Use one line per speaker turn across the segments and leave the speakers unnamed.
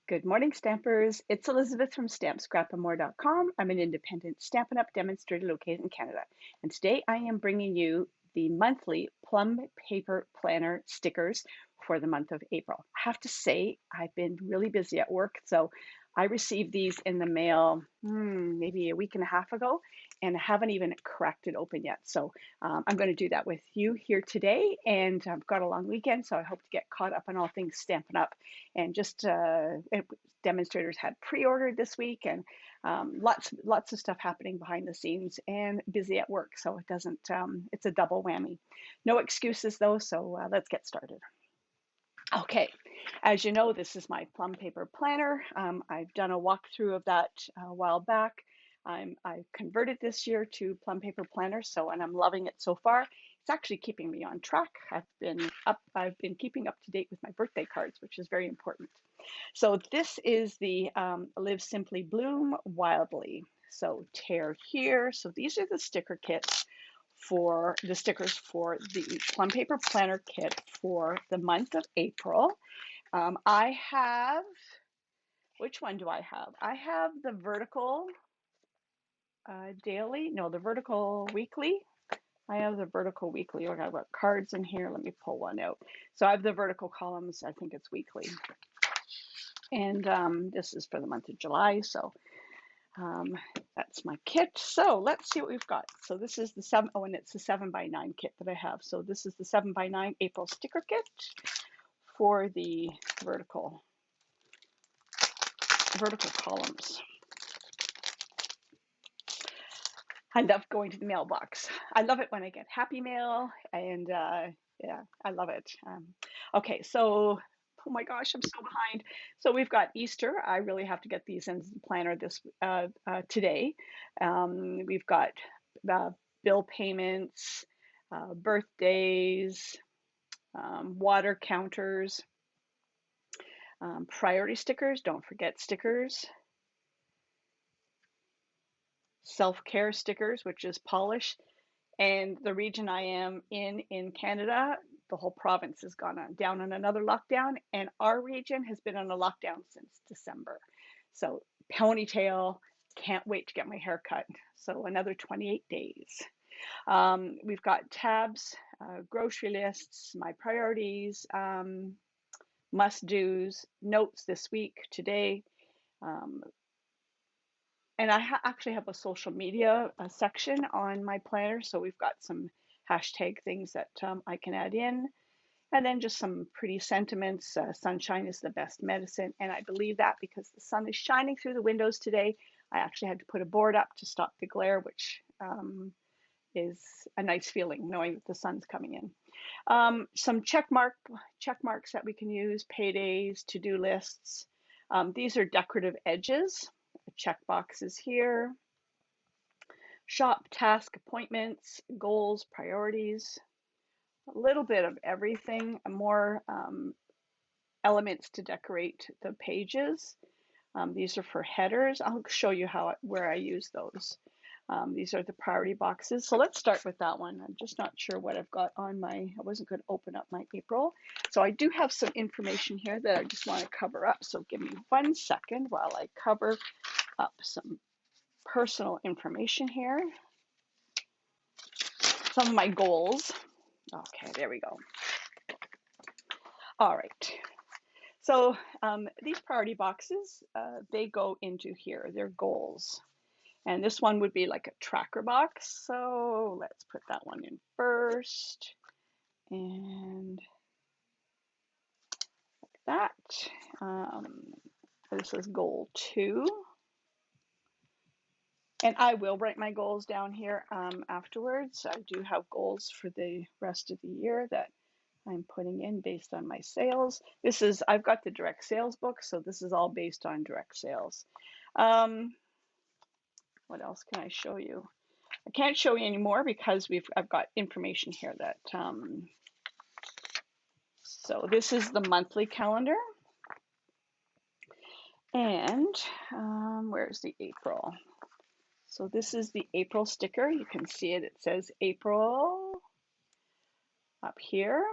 Good morning, Stampers. It's Elizabeth from StampScrapandMore.com. I'm an independent Stampin' Up! Demonstrator located in Canada. And today I am bringing you the monthly Plum paper planner stickers for the month of April. I have to say, I've been really busy at work, so I received these in the mail maybe a week and a half ago, and I haven't even cracked it open yet. So I'm going to do that with you here today, and I've got a long weekend, so I hope to get caught up on all things Stampin' Up! And just demonstrators had pre-ordered this week, and lots of stuff happening behind the scenes, and busy at work, so it doesn't it's a double whammy. No excuses though, so let's get started. Okay, as you know, this is my Plum paper planner. I've done a walkthrough of that a while back. I converted this year to Plum paper planner, and I'm loving it so far. It's actually keeping me on track. I've been keeping up to date with my birthday cards, which is very important. So this is the Live Simply Bloom Wildly. So tear here. So these are the sticker kits for the stickers for the Plum Paper Planner kit for the month of April. I have, which one do I have? I have the vertical daily, no, the vertical weekly. I have the vertical weekly. I've got cards in here. Let me pull one out. So I have the vertical columns. I think it's weekly. And this is for the month of July. So that's my kit. So let's see what we've got. So this is the 7, oh, and it's the 7x9 kit that I have. So this is the 7x9 April sticker kit for the vertical columns. I love going to the mailbox. I love it when I get happy mail, and yeah, I love it. Okay, so oh my gosh, I'm so behind. So we've got Easter. I really have to get these in the planner this today. We've got uh, bill payments, birthdays, water counters, priority stickers. Don't forget stickers. Self-care stickers, which is polish. And the region I am in Canada, the whole province has gone down on another lockdown, and our region has been on a lockdown since December. So ponytail, can't wait to get my hair cut. So another 28 days. We've got tabs, grocery lists, my priorities, must-dos, notes this week, today. Um, and I actually have a social media section on my planner, so we've got some hashtag things that I can add in. And then just some pretty sentiments. Sunshine is the best medicine, and I believe that because the sun is shining through the windows today. I actually had to put a board up to stop the glare, which is a nice feeling knowing that the sun's coming in. Some check marks that we can use, paydays, to-do lists. These are decorative edges, check boxes here. Shop, task, appointments, goals, priorities, a little bit of everything, more elements to decorate the pages. These are for headers. I'll show you where I use those. These are the priority boxes. So let's start with that one. I'm just not sure what I've got on I wasn't going to open up my April. So I do have some information here that I just want to cover up. So give me 1 second while I cover up some personal information here. Some of my goals. Okay, there we go. All right. So these priority boxes, they go into here. They're goals. And this one would be like a tracker box. So let's put that one in first. And like that. This is goal 2. And I will write my goals down here afterwards. I do have goals for the rest of the year that I'm putting in based on my sales. I've got the direct sales book, so this is all based on direct sales. What else can I show you? I can't show you anymore because I've got information here that, so this is the monthly calendar. And where's the April? So this is the April sticker. You can see it. It says April up here.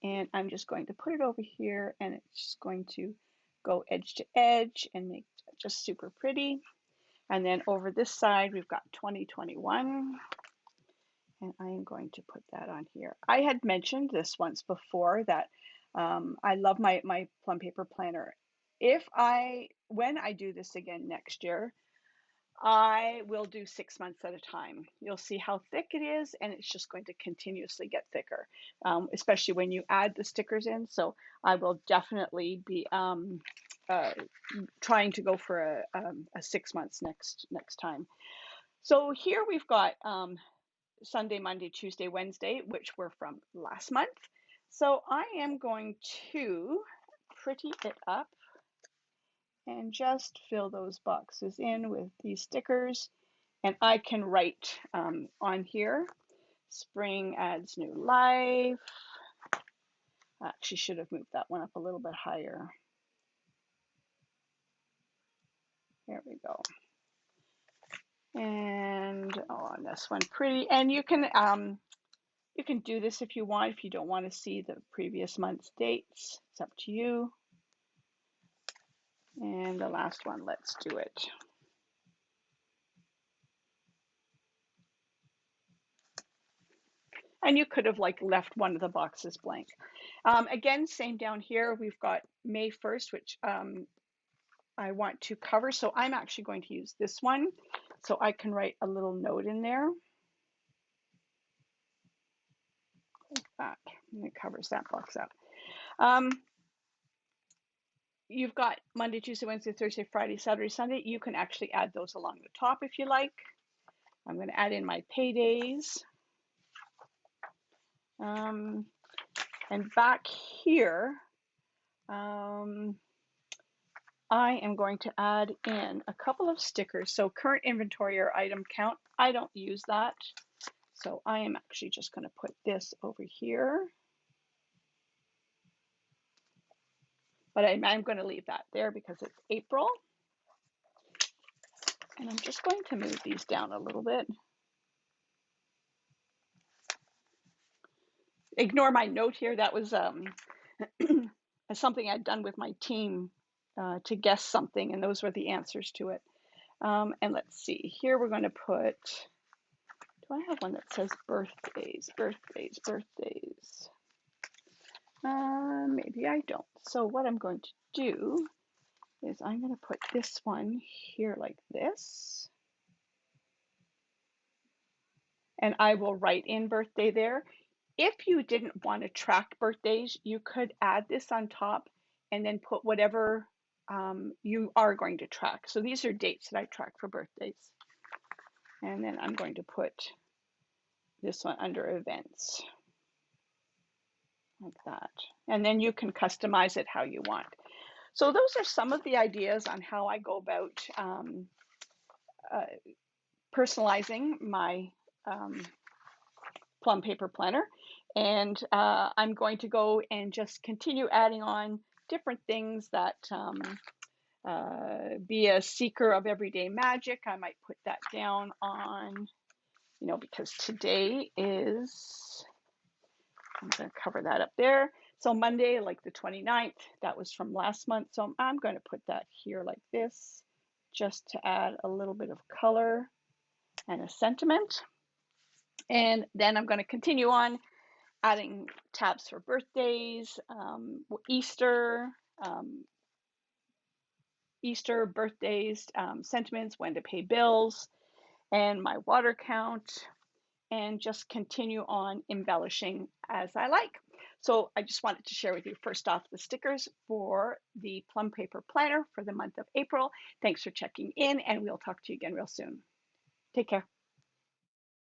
And I'm just going to put it over here, and it's just going to go edge to edge and make it just super pretty. And then over this side, we've got 2021. And I am going to put that on here. I had mentioned this once before that I love my plum paper planner. When I do this again next year, I will do 6 months at a time. You'll see how thick it is, and it's just going to continuously get thicker, especially when you add the stickers in. So I will definitely be trying to go for a 6 months next time. So here we've got Sunday, Monday, Tuesday, Wednesday, which were from last month. So I am going to pretty it up and just fill those boxes in with these stickers. And I can write on here, spring adds new life. I actually should have moved that one up a little bit higher. There we go. And on this one, pretty. And you can do this if you want. If you don't want to see the previous month's dates, it's up to you. And the last one, let's do it. And you could have left one of the boxes blank. Again, same down here. We've got May 1st, which I want to cover. So I'm actually going to use this one. So I can write a little note in there. Like that. And it covers that box up. You've got Monday, Tuesday, Wednesday, Thursday, Friday, Saturday, Sunday. You can actually add those along the top if you like. I'm going to add in my paydays. And back here, I am going to add in a couple of stickers. So current inventory or item count, I don't use that. So I am actually just going to put this over here. But I'm going to leave that there because it's April. And I'm just going to move these down a little bit. Ignore my note here. That was something I'd done with my team to guess something, and those were the answers to it. And let's see, here we're going to put, do I have one that says birthdays? Maybe I don't. So what I'm going to do is I'm going to put this one here like this. And I will write in birthday there. If you didn't want to track birthdays, you could add this on top and then put whatever you are going to track. So these are dates that I track for birthdays. And then I'm going to put this one under events, like that. And then you can customize it how you want. So those are some of the ideas on how I go about personalizing my Plum paper planner. And I'm going to go and just continue adding on different things that be a seeker of everyday magic. I might put that down on, because today is, I'm going to cover that up there. So Monday, like the 29th, that was from last month. So I'm going to put that here like this, just to add a little bit of color and a sentiment. And then I'm going to continue on adding tabs for birthdays, Easter, birthdays, sentiments, when to pay bills, and my water count, and just continue on embellishing as I like. So I just wanted to share with you first off the stickers for the Plum Paper Planner for the month of April. Thanks for checking in, and we'll talk to you again real soon. Take care.